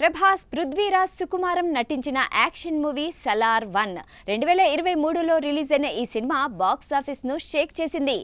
ప్రభాస్, పృథ్వీరాజ్, సుకుమారం నటించిన action movie Salaar 1 2023లో release అయిన ఈ సినిమా బాక్సాఫీస్ ను షేక్ చేసింది.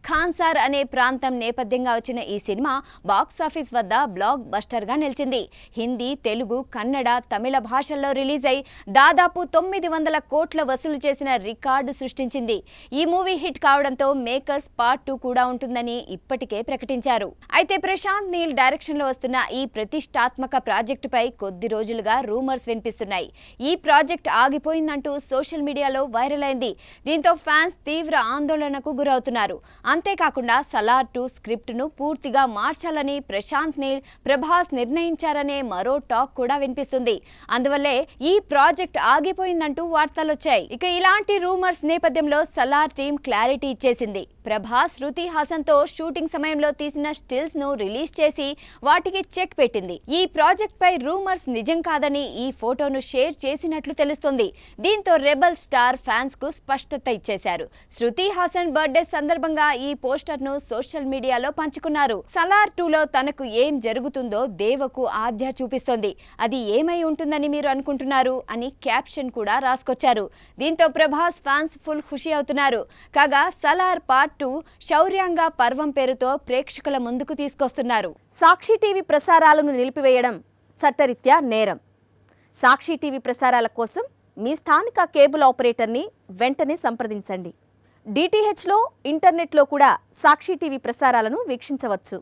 ఖాన్సార్ అనే ప్రాంతం నేపథ్యంగా వచ్చిన ఈ సినిమా బాక్సాఫీస్ వద్ద బ్లాక్ బస్టర్ గా నిలిచింది. హిందీ, తెలుగు, కన్నడ, తమిళ భాషల్లో రిలీజ్ అయి దాదాపు 900 కోట్ల వసూలు చేసిన రికార్డు సృష్టించింది. ఈ మూవీ హిట్ కావడంతో మేకర్స్ పార్ట్ 2 కూడా ఉంటుందని ఇప్పటికే ప్రకటించారు. అయితే ప్రశాంత్ నీల్ డైరెక్షన్ లో వస్తున్న ఈ ప్రతిష్టాత్మక ప్రాజెక్టుపై కొద్ది రోజులుగా రూమర్స్ వినిపిస్తున్నాయి. ఈ ప్రాజెక్ట్ ఆగిపోయిందంటూ సోషల్ మీడియాలో వైరల్ అయింది. దీంతో ఫ్యాన్స్ తీవ్ర ఆందోళనకు గురవుతున్నారు. అంతేకాకుండా సలార్ 2 స్క్రిప్ట్ ను పూర్తిగా మార్చాలని ప్రశాంత్ నీల్, ప్రభాస్ నిర్ణయించారనే మరో టాక్ కూడా వినిపిస్తుంది. అందువల్లే ఈ ప్రాజెక్ట్ ఆగిపోయిందంటూ వార్తలొచ్చాయి. ఇక ఇలాంటి రూమర్స్ నేపథ్యంలో సలార్ టీం క్లారిటీ ఇచ్చేసింది. ప్రభాస్, శృతి హాసన్ తో షూటింగ్ సమయంలో తీసిన స్టిల్స్ ను రిలీజ్ చేసి వాటికి చెక్ పెట్టింది. ఈ ప్రాజెక్ట్ పై రూమర్స్ నిజం కాదని ఈ ఫోటోను షేర్ చేసినట్లు తెలుస్తుంది. దీంతో రెబల్ స్టార్ ఫ్యాన్స్ కు స్పష్టత ఇచ్చేశారు. శృతి హాసన్ బర్త్డే సందర్భంగా ఈ పోస్టర్ ను సోషల్ మీడియాలో పంచుకున్నారు. సలార్ 2లో తనకు ఏం జరుగుతుందో దేవకు ఆద్య చూపిస్తోంది. అది ఏమై ఉంటుందని మీరు అనుకుంటున్నారు అని క్యాప్షన్ కూడా రాసుకొచ్చారు. దీంతో ప్రభాస్ ఫ్యాన్స్ ఫుల్ ఖుషి అవుతున్నారు. కాగా సలార్ పార్ట్ 2 శౌర్యాంగ పర్వం పేరుతో ప్రేక్షకుల ముందుకు తీసుకొస్తున్నారు. సాక్షి టీవీ ప్రసారాలను నిలిపివేయడం చట్టరీత్యా నేరం. సాక్షి టీవీ ప్రసారాల కోసం మీ స్థానిక కేబుల్ ఆపరేటర్ని వెంటనే సంప్రదించండి. డిటిహెచ్లో, ఇంటర్నెట్లో కూడా సాక్షి టీవీ ప్రసారాలను వీక్షించవచ్చు.